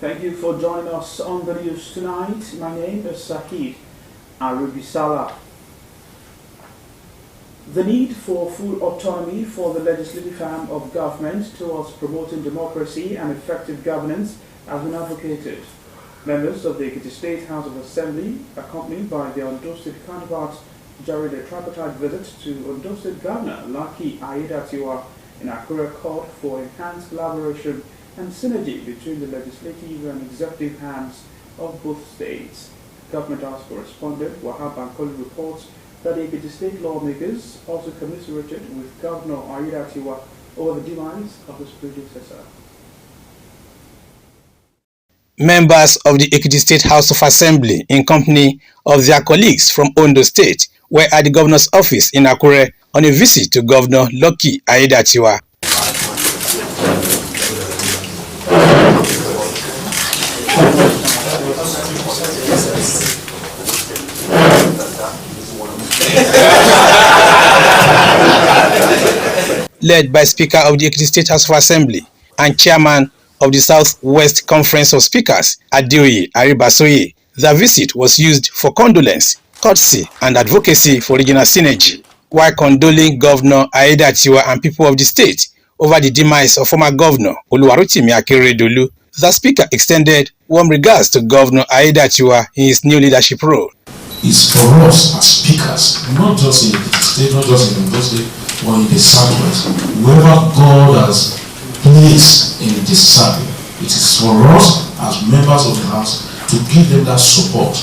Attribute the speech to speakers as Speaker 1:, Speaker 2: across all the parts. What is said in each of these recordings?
Speaker 1: Thank you for joining us on the news tonight. My name is Sahid Arubisala. The need for full autonomy for the legislative arm of government towards promoting democracy and effective governance has been advocated. Members of the Ekiti State House of Assembly, accompanied by their Ondo State counterparts, during a tripartite visit to Ondo State Governor Lucky Aiyedatiwa in Akure, called for enhanced collaboration and synergy between the legislative and executive arms of both states. Government House correspondent Wahab Bankole reports that the Ekiti State lawmakers also commiserated with Governor Aiyedatiwa over the demise of his predecessor.
Speaker 2: Members of the Ekiti State House of Assembly, in company of their colleagues from Ondo State, were at the governor's office in Akure on a visit to Governor Lucky Aiyedatiwa. Led by Speaker of the Ekiti State House of Assembly and Chairman of the Southwest Conference of Speakers, Adeoye Aribasoye, the visit was used for condolence, courtesy, and advocacy for regional synergy, while condoling Governor Aiyedatiwa and people of the state over the demise of former Governor Oluwarotimi Akeredolu. The Speaker extended warm regards to Governor Aiyedatiwa in his new leadership role.
Speaker 3: It's for us as speakers, not just in the state, not just in the state, but in the Southwest. Whoever God has placed in this circle, it is for us as members of the House to give them that support.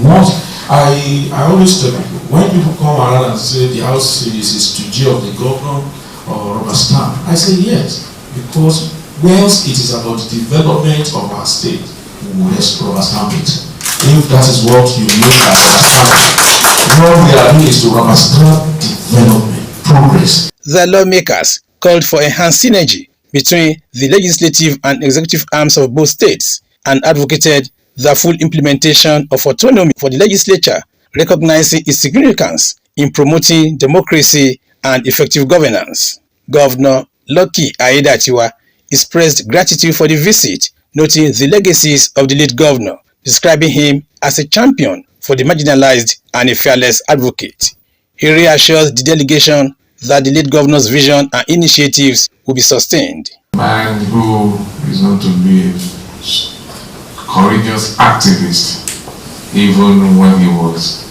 Speaker 3: What I always tell people, when people come around and say the House is a stooge of the governor or rubber stamp, I say yes, because once it is about the development of our state, we will rubber stamp it. If that is what you mean by rubber stamp, what we are doing is to rubber stamp development, progress.
Speaker 2: The lawmakers called for enhanced synergy between the legislative and executive arms of both states and advocated the full implementation of autonomy for the legislature, recognizing its significance in promoting democracy and effective governance. Governor Lucky Aiyedatiwa expressed gratitude for the visit, noting the legacies of the late governor, describing him as a champion for the marginalized and a fearless advocate. He reassures the delegation that the late governor's vision and initiatives will be sustained.
Speaker 4: A man who is known to be a courageous activist, even when he was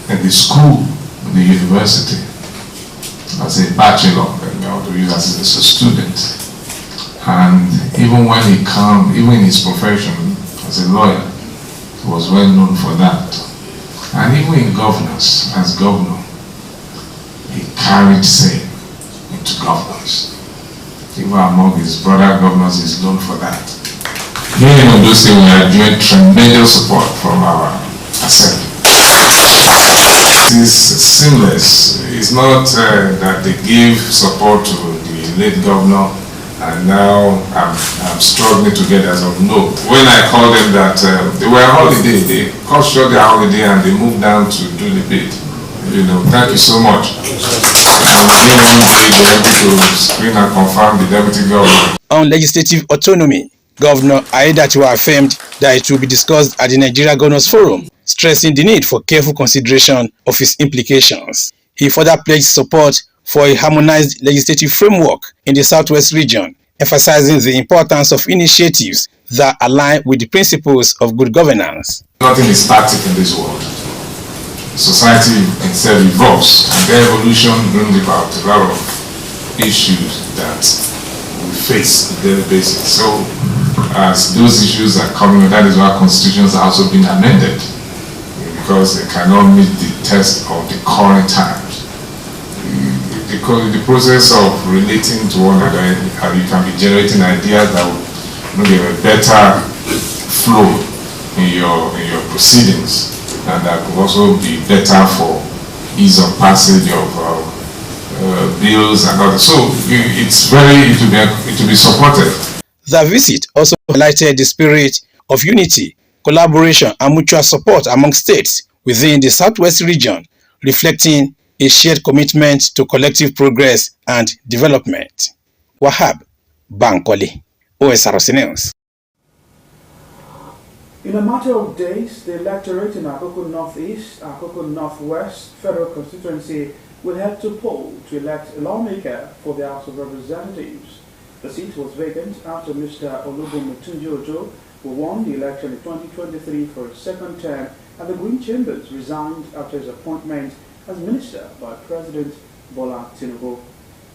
Speaker 4: in the school, the university, as a bachelor, as a student. And even when he came, even in his profession as a lawyer, he was well known for that. And even in governance, as governor, he carried say into governance. Even among his brother governors, he's known for that. Here in Ondo State, we are enjoying tremendous support from our assembly. It is seamless. It's not that they give support to the late governor and now I'm struggling to get as of no. When I called them that they were on holiday, they cut short their holiday and they moved down to do the bid. Thank you so much. And within one day they were able to screen and confirm the deputy governor.
Speaker 2: On legislative autonomy, Governor Aiyedatiwa affirmed that it will be discussed at the Nigeria Governors Forum, stressing the need for careful consideration of its implications. He further pledged support for a harmonized legislative framework in the Southwest region, emphasizing the importance of initiatives that align with the principles of good governance.
Speaker 4: Nothing is static in this world. Society itself evolves, and their evolution brings about a lot of issues that we face on a daily basis. So, as those issues are coming, that is why constitutions are also being amended, because they cannot meet the test of the current times. Because the process of relating to one another, you can be generating ideas that will give a better flow in your proceedings, and that will also be better for ease of passage of bills and others. So it will be supported.
Speaker 2: The visit also highlighted the spirit of unity, collaboration, and mutual support among states within the Southwest region, reflecting a shared commitment to collective progress and development. Wahab Bankole, Osrc News.
Speaker 1: In a matter of days, the electorate in Akoko Northeast, Akoko Northwest Federal Constituency will head to poll to elect a lawmaker for the House of Representatives. The seat was vacant after Mr. Olubumitunji-Ojo, who won the election in 2023 for a second term at the Green Chambers, resigned after his appointment as minister by President Bola Tinubu.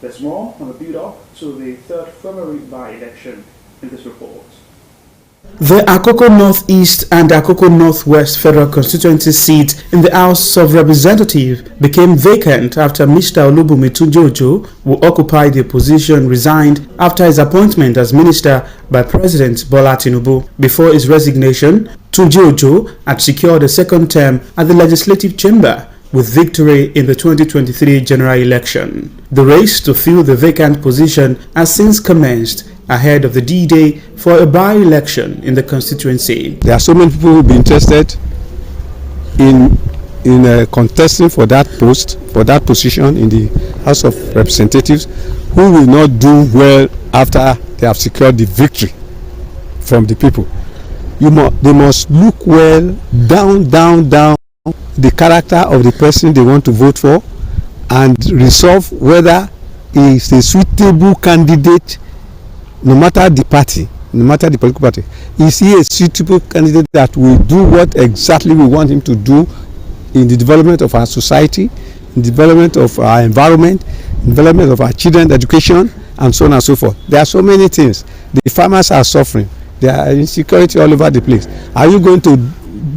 Speaker 1: There's more on the build-up to the 3rd February by-election in this report.
Speaker 5: The Akoko Northeast and Akoko Northwest Federal Constituency seat in the House of Representatives became vacant after Mr. Olubumitunji-Ojo, who occupied the position, resigned after his appointment as minister by President Bola Tinubu. Before his resignation, Tunji-Ojo had secured a second term at the Legislative Chamber with victory in the 2023 general election. The race to fill the vacant position has since commenced ahead of the D-Day for a by-election in the constituency.
Speaker 6: There are so many people who will be interested in contesting for that post, for that position in the House of Representatives, who will not do well after they have secured the victory from the people. They must look well down the character of the person they want to vote for and resolve whether he is a suitable candidate, no matter the party, no matter the political party. Is he a suitable candidate that will do what exactly we want him to do in the development of our society, in the development of our environment, in the development of our children's education, and so on and so forth. There are so many things. The farmers are suffering. There are insecurity all over the place. Are you going to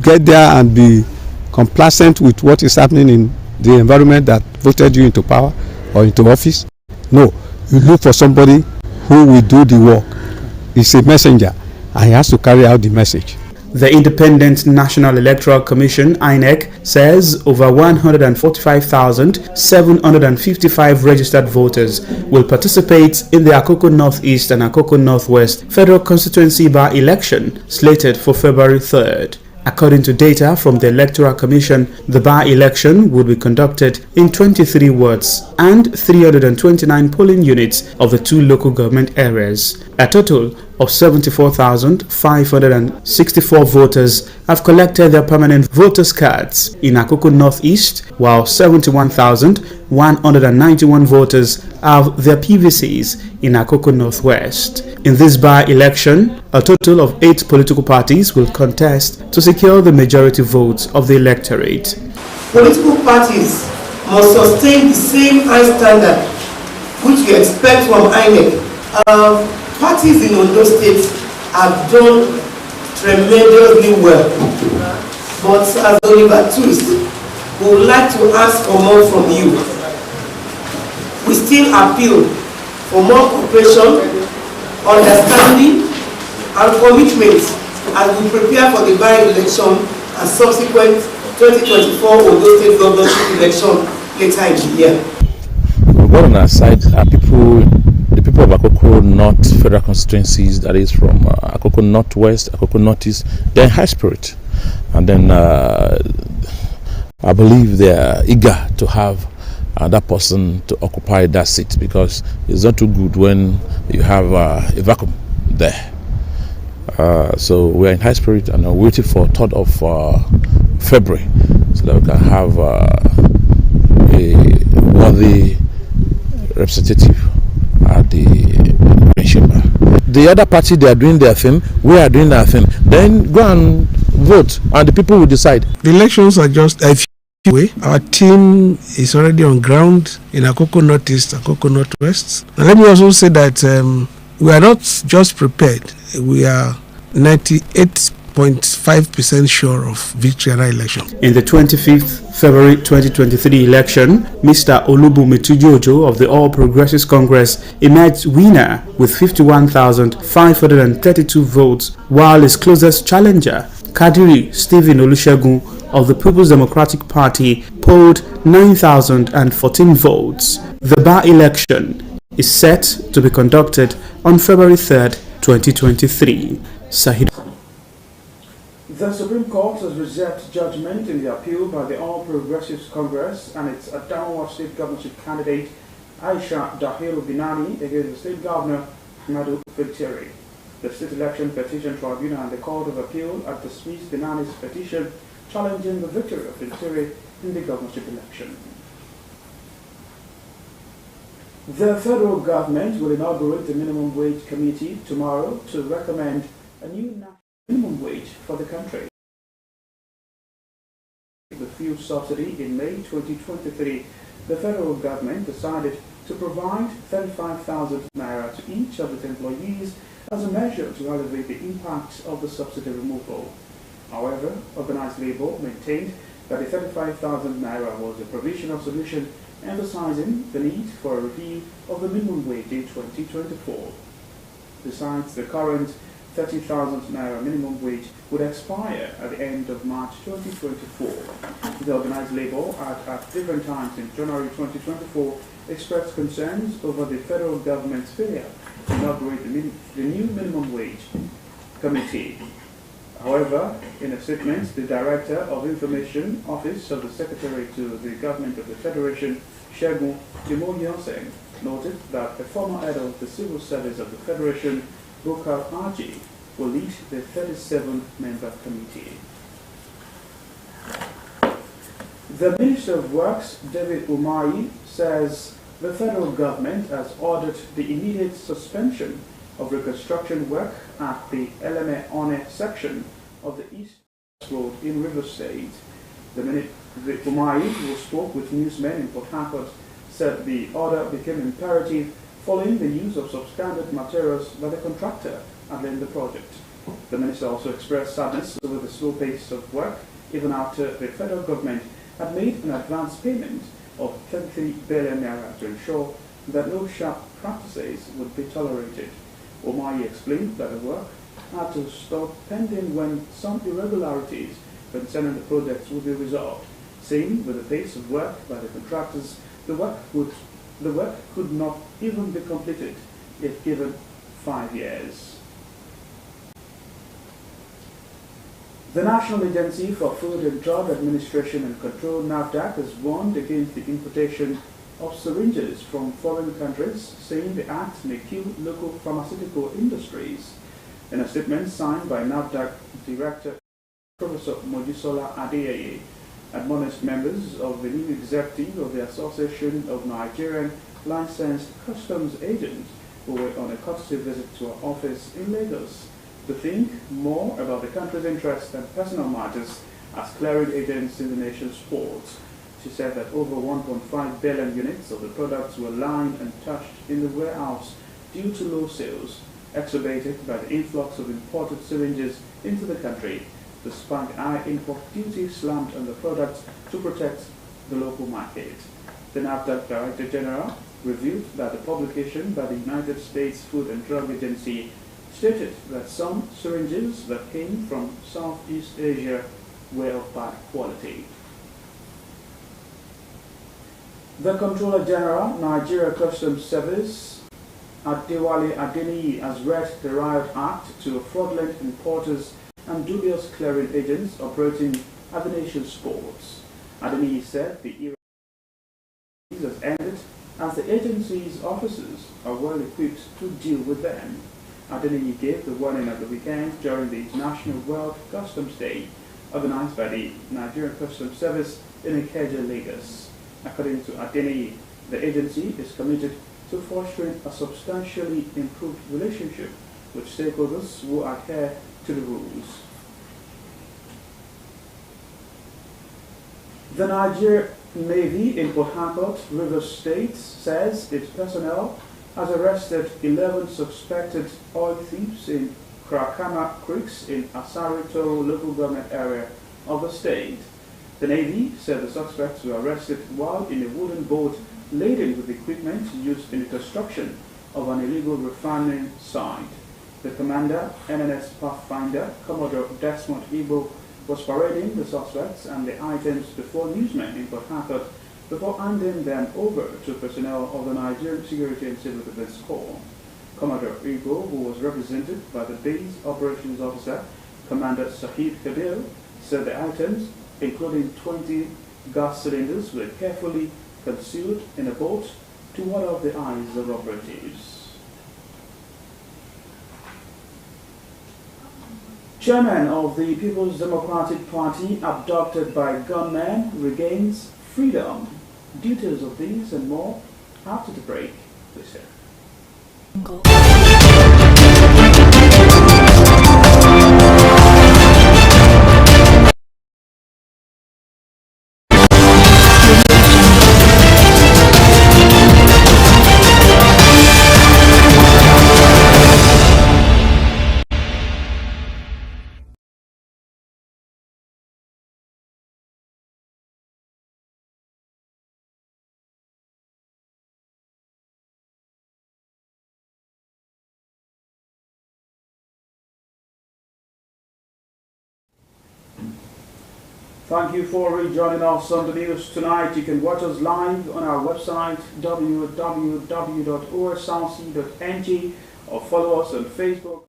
Speaker 6: get there and be complacent with what is happening in the environment that voted you into power or into office? No. You look for somebody who will do the work. He's a messenger and he has to carry out the message.
Speaker 5: The Independent National Electoral Commission, INEC, says over 145,755 registered voters will participate in the Akoko Northeast and Akoko Northwest Federal Constituency by-election slated for February 3rd. According to data from the Electoral Commission, the by-election will be conducted in 23 wards and 329 polling units of the 2 local government areas. A total of 74,564 voters have collected their permanent voters' cards in Akoko Northeast, while 71,191 voters have their PVCs in Akoko Northwest. In this by-election, a total of 8 political parties will contest to secure the majority votes of the electorate.
Speaker 7: Political parties must sustain the same high standard which we expect from INEC. Parties in Ondo State have done tremendously well, but as Oliver Twist, we would like to ask for more from you. We still appeal for more cooperation, understanding, and commitment as we prepare for the by-election and subsequent 2024 Ondo State governorship election later in the year.
Speaker 8: Well, on our side are the people of Akoko North Federal Constituencies, that is from Akoko Northwest, Akoko Northeast. They're in high spirit, and then I believe they are eager to have that person to occupy that seat, because it's not too good when you have a vacuum there. So we're in high spirit and are waiting for 3rd of February so that we can have a worthy representative at the chamber. The other party, they are doing their thing, we are doing our thing. Then go and vote and the people will decide.
Speaker 9: The elections are just a few away. Our team is already on ground in Akoko Northeast, Akoko Northwest. And let me also say that we are not just prepared, we are 98.5% sure of victory in our election.
Speaker 5: In the 25th February 2023 election, Mr. Olubumitunji-Ojo of the All Progressives Congress emerged winner with 51,532 votes, while his closest challenger, Kadiri Stephen Olusegun of the People's Democratic Party, polled 9,014 votes. The by-election is set to be conducted on February 3rd, 2023. Sahid.
Speaker 1: The Supreme Court has reserved judgment in the appeal by the All Progressives Congress and its Adamawa State Governorship candidate Aisha Dahiru Binani against the State Governor Madu Filteri. The State Election Petition Tribunal and the Court of Appeal had dismissed the Nani's petition challenging the victory of Filteri in the governorship election. The federal government will inaugurate the Minimum Wage Committee tomorrow to recommend a new national minimum wage for the country. The fuel subsidy in May 2023, the federal government decided to provide 35,000 naira to each of its employees as a measure to alleviate the impact of the subsidy removal. However, organized labor maintained that the 35,000 naira was a provisional solution, emphasizing the need for a review of the minimum wage in 2024. Besides, the current 30,000 naira minimum wage would expire at the end of March 2024. The organized labor at different times in January 2024 expressed concerns over the federal government's failure to inaugurate the new minimum wage committee. However, in a statement, the Director of Information Office of the Secretary to the Government of the Federation, Shegun Timoyoseng, noted that a former head of the Civil Service of the Federation, Bokar Haji, will lead the 37-member committee. The Minister of Works, David Umahi, says the federal government has ordered the immediate suspension of reconstruction work at the Eleme-One section of the East Road in Rivers State. The Umahi, who spoke with newsmen in Port Harcourt, said the order became imperative following the use of substandard materials by the contractor handling the project. The minister also expressed sadness over the slow pace of work, even after the federal government had made an advance payment of 33 billion naira to ensure that no sharp practices would be tolerated. Umahi explained that the work had to stop pending when some irregularities concerning the projects would be resolved, saying with the pace of work by the contractors, the work could not even be completed if given 5 years. The National Agency for Food and Drug Administration and Control, NAFDAC, has warned against the importation of syringes from foreign countries, saying the act may kill local pharmaceutical industries. In a statement signed by NAFDAC Director Professor Mojisola Adeyeye, admonished members of the new executive of the Association of Nigerian Licensed Customs Agents who were on a courtesy visit to our office in Lagos to think more about the country's interests and personal matters as clearing agents in the nation's ports. She said that over 1.5 billion units of the products were lying untouched in the warehouse due to low sales, exacerbated by the influx of imported syringes into the country, despite high import duty slammed on the products to protect the local market. The NAFDAC Director General revealed that the publication by the United States Food and Drug Agency stated that some syringes that came from Southeast Asia were of bad quality. The Comptroller General, Nigeria Customs Service, Adewale Adeniyi, has read the Riot Act to fraudulent importers and dubious clearing agents operating at the nation's ports. Adeniyi said the era has ended as the agency's officers are well equipped to deal with them. Adeniyi gave the warning at the weekend during the International World Customs Day, organized by the Nigerian Customs Service in Ikeja, Lagos. According to Adeniyi, the agency is committed to fostering a substantially improved relationship with stakeholders who adhere to the rules. The Nigerian Navy in Port Harcourt, Rivers State, says its personnel has arrested 11 suspected oil thieves in Krakama Creeks in Asari Toro local government area of the state. The Navy said the suspects were arrested while in a wooden boat laden with equipment used in the construction of an illegal refining site. The commander, NNS Pathfinder, Commodore Desmond Igbo, was parading the suspects and the items before newsmen in Port Harcourt before handing them over to personnel of the Nigerian Security and Civil Defense Corps. Commodore Igbo, who was represented by the base operations officer, Commander Sahid Kabir, said the items, including 20 gas cylinders, were carefully concealed in a boat to ward off the eyes of operatives. Chairman of the People's Democratic Party abducted by gunmen regains freedom. Details of these and more after the break. Please hear. Thank you for rejoining us on the news tonight. You can watch us live on our website www.osrc.ng or follow us on Facebook.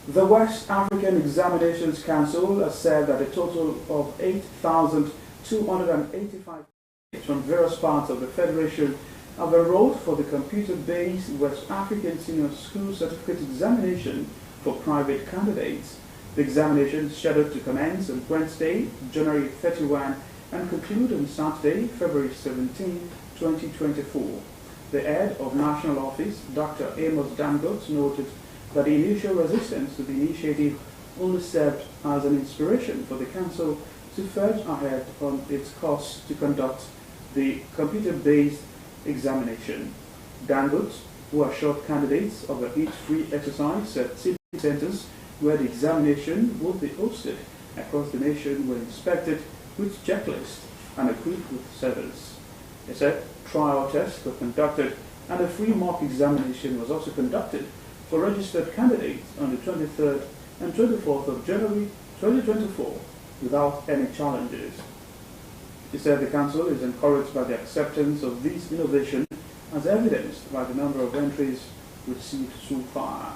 Speaker 1: The West African Examinations Council has said that a total of 8,285 from various parts of the Federation have enrolled for the computer-based West African Senior School Certificate Examination for private candidates. The examination is scheduled to commence on Wednesday, January 31 and conclude on Saturday, February 17, 2024. The head of National Office, Dr. Amos Dangote, noted that the initial resistance to the initiative only served as an inspiration for the Council to forge ahead on its course to conduct the computer-based examination. Dangote, who assured candidates of a eat-free exercise at city centers where the examination would be hosted across the nation, were inspected with checklists and equipped with servers. He said trial tests were conducted and a free mock examination was also conducted for registered candidates on the 23rd and 24th of January 2024 without any challenges. He said the Council is encouraged by the acceptance of this innovation as evidenced by the number of entries received so far.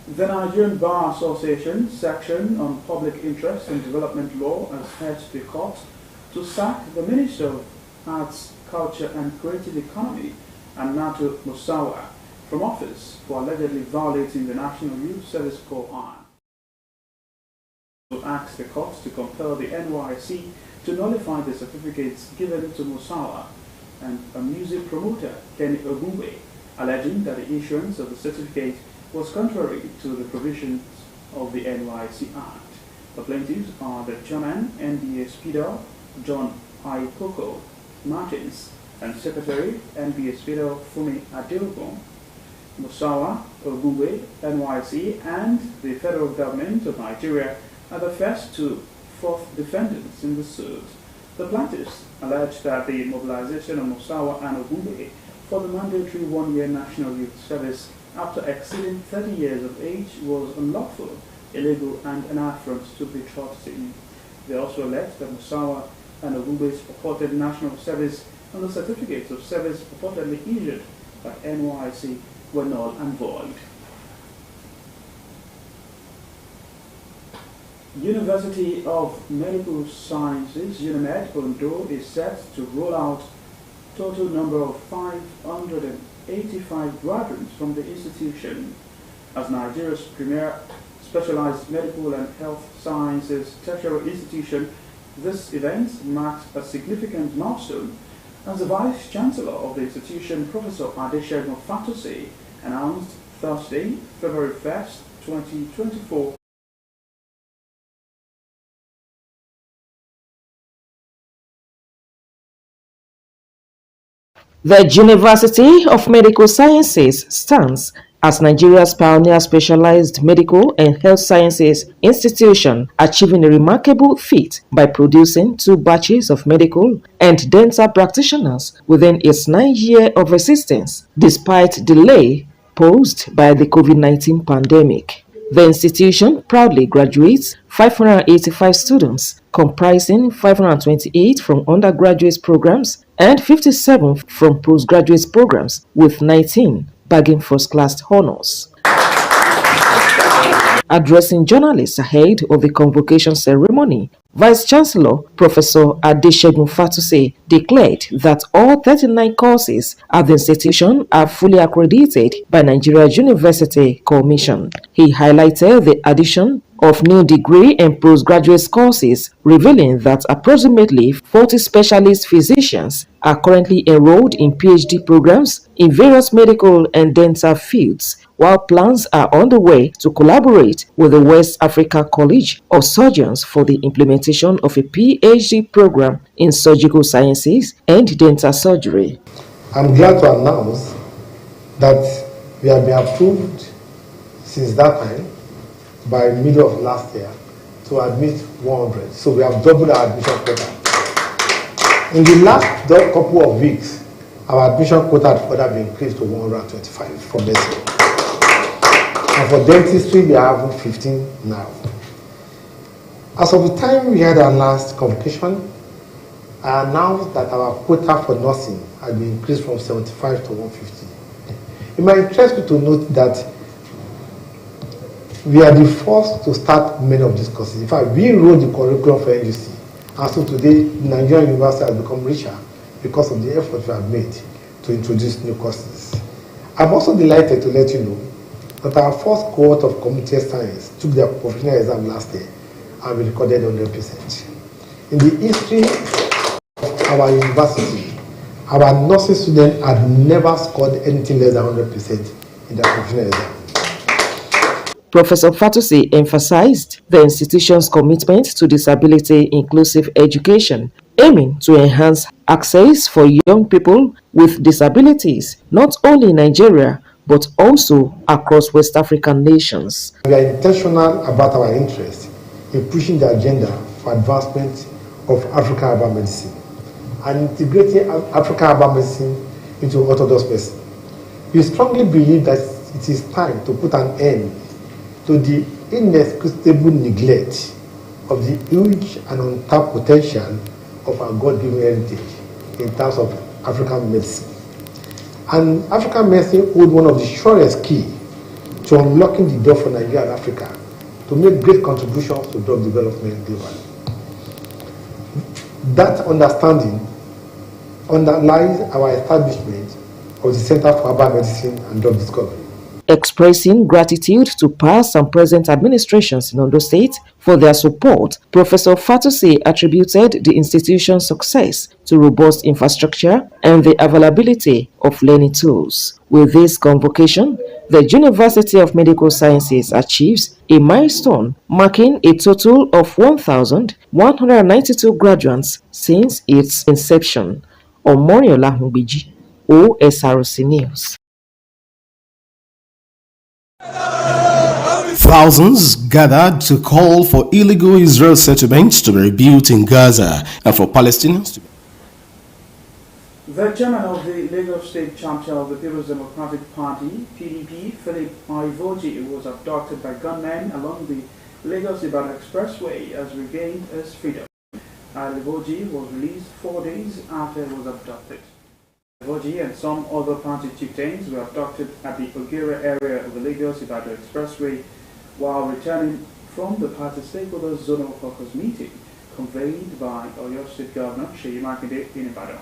Speaker 1: The Nigerian Bar Association section on public interest and development law has urged the court to sack the Minister of Arts, Culture and Creative Economy, Annatu Musawa, from office for allegedly violating the National Youth Service Corps Act. To ask the court to compel the NYC to nullify the certificates given to Musawa and a music promoter, Kenny Ogungwe, alleging that the issuance of the certificate was contrary to the provisions of the NYC Act. The plaintiffs are the chairman, NBA Speeder, John I. Koko Martins, and Secretary, NBA Speeder Fumi Adeogun. Musawa, Ogungwe, NYC, and the federal government of Nigeria are the first two fourth defendants in the suit. The plaintiffs allege that the mobilization of Musawa and Ogungwe for the mandatory one-year National Youth Service after exceeding 30 years of age was unlawful, illegal, and an affront to patriotism. They also allege that Musawa and Ogungwe's purported national service and the certificates of service purportedly issued by NYC were null and void. University of Medical Sciences, UNIMED, Ondo, is set to roll out total number of 585 graduates from the institution. As Nigeria's premier specialized medical and health sciences tertiary institution, this event marks a significant milestone as the Vice Chancellor of the institution, Professor Adeshegun Fatosi, announced Thursday, February 1st, 2024.
Speaker 10: The University of Medical Sciences stands as Nigeria's pioneer specialized medical and health sciences institution, achieving a remarkable feat by producing 2 batches of medical and dental practitioners within its 9 years of existence, despite delay posed by the COVID-19 pandemic. The institution proudly graduates 585 students, comprising 528 from undergraduate programs and 57 from postgraduate programs, with 19 bagging first-class honors. Addressing journalists ahead of the convocation ceremony, Vice-Chancellor Professor Adeshegun Fatuse declared that all 39 courses at the institution are fully accredited by Nigeria's University Commission. He highlighted the addition of new degree and postgraduate courses, revealing that approximately 40 specialist physicians are currently enrolled in PhD programs in various medical and dental fields, while plans are on the way to collaborate with the West Africa College of Surgeons for the implementation of a PhD program in surgical sciences and dental surgery.
Speaker 11: I'm glad to announce that we have been approved since that time by middle of last year to admit 100. So we have doubled our admission quota. In the last couple of weeks, our admission quota had further been increased to 125 for medicine. And for dentistry, we are having 15 now. As of the time we had our last convocation, I announced that our quota for nursing had been increased from 75 to 150. It might interest you to note that we are the first to start many of these courses. In fact, we wrote the curriculum for NUC, and so today, Nigerian University has become richer because of the effort we have made to introduce new courses. I'm also delighted to let you know that our first cohort of community science took their professional exam last year and we recorded 100%. In the history of our university, our nursing students had never scored anything less than 100% in their professional exam.
Speaker 10: Professor Fatuse emphasized the institution's commitment to disability-inclusive education, aiming to enhance access for young people with disabilities, not only in Nigeria, but also across West African nations.
Speaker 11: We are intentional about our interest in pushing the agenda for advancement of African herbal medicine and integrating African herbal medicine into orthodox medicine. We strongly believe that it is time to put an end to the inexcusable neglect of the huge and untapped potential of our God-given heritage in terms of African medicine. And African medicine holds one of the surest keys to unlocking the door for Nigeria and Africa to make great contributions to drug development globally. That understanding underlies our establishment of the Center for Herbal Medicine and Drug Discovery.
Speaker 10: Expressing gratitude to past and present administrations in Ondo State for their support, Professor Fatuse attributed the institution's success to robust infrastructure and the availability of learning tools. With this convocation, the University of Medical Sciences achieves a milestone, marking a total of 1,192 graduates since its inception. Omoriola Mbiji, Osrc News.
Speaker 12: Thousands gathered to call for illegal Israel settlements to be rebuilt in Gaza and for Palestinians to be.
Speaker 1: The chairman of the Lagos State chapter of the People's Democratic Party, PDP, Philip Ivoji, was abducted by gunmen along the Lagos-Ibadan Expressway as regained his freedom. Ivoji was released 4 days after he was abducted. Ivoji and some other party chieftains were abducted at the Ogera area of the Lagos-Ibadan Expressway while returning from the party stakeholders zonal caucus meeting convened by Oyo State Governor Seyi Makinde in Ibadan.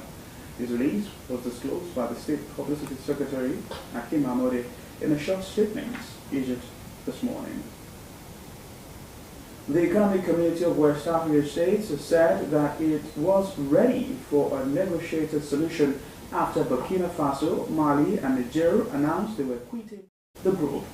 Speaker 1: His release was disclosed by the State Publicity Secretary Akim Amode in a short statement issued this morning. The Economic Community of West African States has said that it was ready for a negotiated solution after Burkina Faso, Mali and Niger announced they were quitting the group.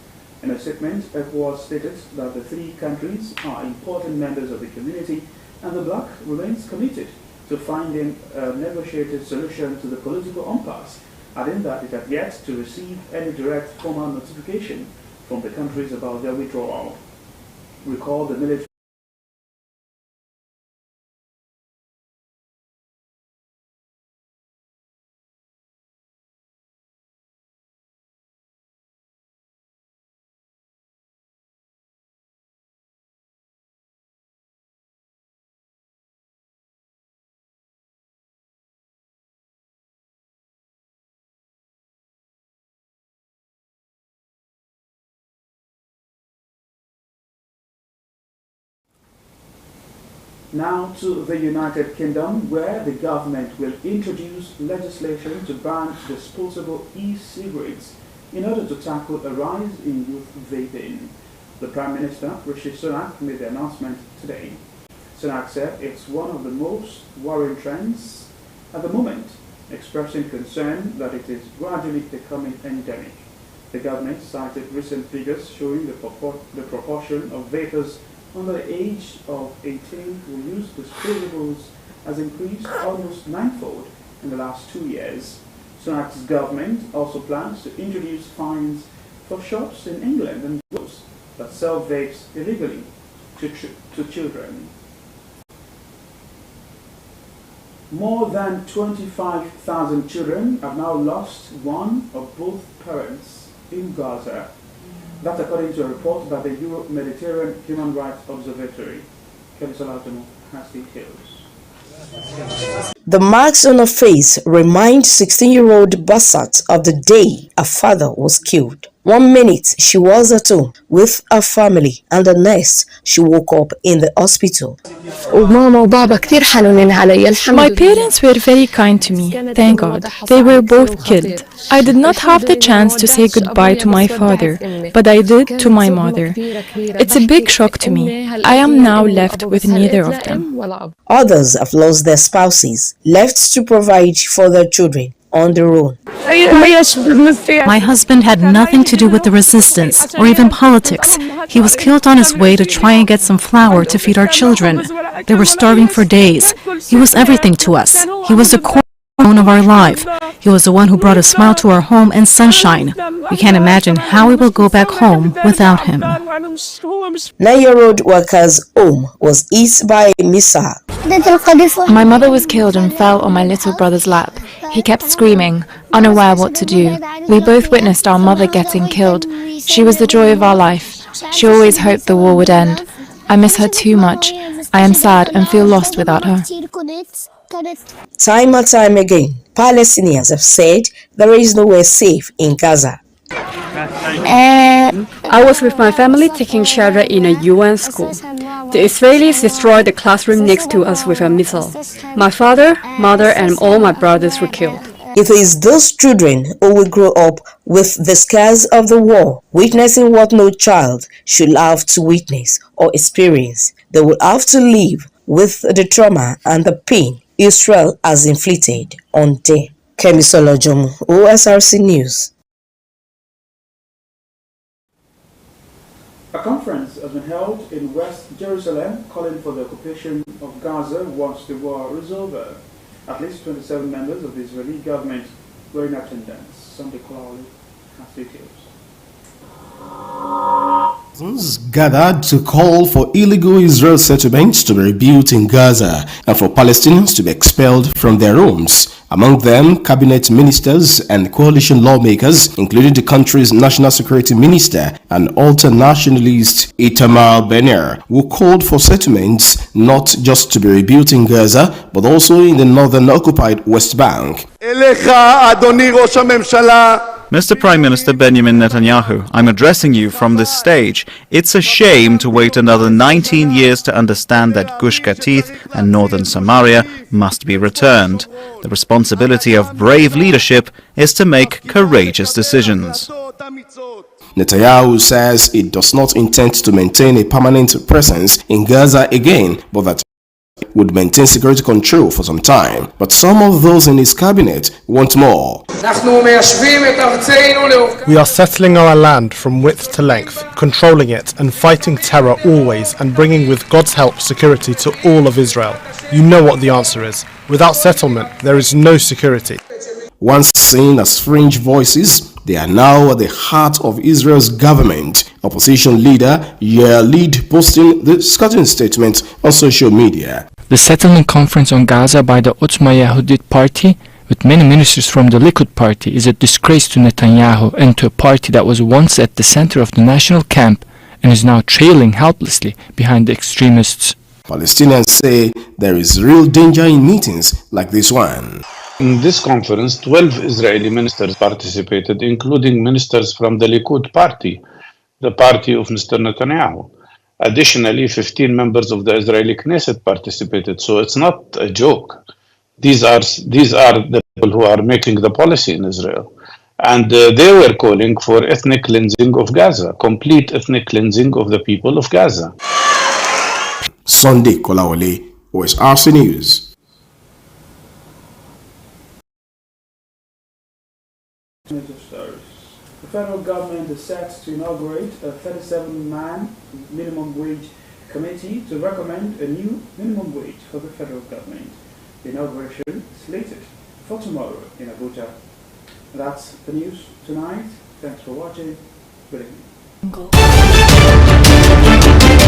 Speaker 1: In a statement, ECOWAS stated that the three countries are important members of the community and the bloc remains committed to finding a negotiated solution to the political impasse, adding that it had yet to receive any direct formal notification from the countries about their withdrawal. Recall the military Now to the United Kingdom, where the government will introduce legislation to ban disposable e-cigarettes in order to tackle a rise in youth vaping. The Prime Minister, Rishi Sunak, made the announcement today. Sunak said it's one of the most worrying trends at the moment, expressing concern that it is gradually becoming endemic. The government cited recent figures showing the proportion of vapers under the age of 18 who use disposables has increased almost ninefold in the last 2 years. Sunak's government also plans to introduce fines for shops in England and Wales that sell vapes illegally to children. More than 25,000 children have now lost one or both parents in Gaza. That's according to a report by the Euro-Mediterranean Human Rights Observatory. Kelly Salatomo has details.
Speaker 13: The marks on her face remind 16-year-old Bassat of the day her father was killed. 1 minute she was at home with her family, and the next she woke up in the hospital.
Speaker 14: My parents were very kind to me, thank God. They were both killed. I did not have the chance to say goodbye to my father, but I did to my mother. It's a big shock to me. I am now left with neither of them.
Speaker 13: Others have lost their spouses, left to provide for their children on their own.
Speaker 15: My husband had nothing to do with the resistance or even politics. He was killed on his way to try and get some flour to feed our children. They were starving for days. He was everything to us. He was the cornerstone of our life. He was the one who brought a smile to our home and sunshine. We can't imagine how we will go back home without him.
Speaker 13: 9-year-old worker's home was hit by a missile.
Speaker 14: My mother was killed and fell on my little brother's lap. He kept screaming, unaware what to do. We both witnessed our mother getting killed. She was the joy of our life. She always hoped the war would end. I miss her too much. I am sad and feel lost without her.
Speaker 13: Time and time again, Palestinians have said there is nowhere safe in Gaza.
Speaker 16: I was with my family taking shelter in a UN school. The Israelis destroyed the classroom next to us with a missile. My father, mother, and all my brothers were killed.
Speaker 13: It is those children who will grow up with the scars of the war, witnessing what no child should have to witness or experience. They will have to live with the trauma and the pain Israel has inflicted on them. Kemi Solojomu, Osrc News.
Speaker 1: A conference has been held in West Jerusalem calling for the occupation of Gaza once the war is over. At least 27 members of the Israeli government were in attendance. Sunday Crowley has details.
Speaker 12: Gathered to call for illegal Israel settlements to be rebuilt in Gaza and for Palestinians to be expelled from their homes. Among them, cabinet ministers and coalition lawmakers, including the country's national security minister and ultra-nationalist Itamar Ben-Gvir, who called for settlements not just to be rebuilt in Gaza, but also in the northern occupied West Bank.
Speaker 17: Mr. Prime Minister Benjamin Netanyahu, I'm addressing you from this stage. It's a shame to wait another 19 years to understand that Gush Katif and northern Samaria must be returned. The responsibility of brave leadership is to make courageous decisions.
Speaker 12: Netanyahu says it does not intend to maintain a permanent presence in Gaza again, but that would maintain security control for some time. But some of those in his cabinet want more.
Speaker 18: We are settling our land from width to length, controlling it and fighting terror always, and bringing with God's help security to all of Israel. You know what the answer is. Without settlement, there is no security.
Speaker 12: Once seen as fringe voices, they are now at the heart of Israel's government. Opposition leader Yair Lapid posting the scathing statement on social media.
Speaker 19: The settlement conference on Gaza by the Otzma Yehudit party, with many ministers from the Likud party, is a disgrace to Netanyahu and to a party that was once at the center of the national camp and is now trailing helplessly behind the extremists.
Speaker 12: Palestinians say there is real danger in meetings like this one.
Speaker 20: In this conference, 12 Israeli ministers participated, including ministers from the Likud party, the party of Mr. Netanyahu. Additionally, 15 members of the Israeli Knesset participated. So it's not a joke. These are the people who are making the policy in Israel. And they were calling for ethnic cleansing of Gaza, complete ethnic cleansing of the people of Gaza.
Speaker 12: Sunday Kolawole, Osrc News.
Speaker 1: The federal government is set to inaugurate a 37-man minimum wage committee to recommend a new minimum wage for the federal government. The inauguration is slated for tomorrow in Abuja. That's the news tonight. Thanks for watching. Good evening.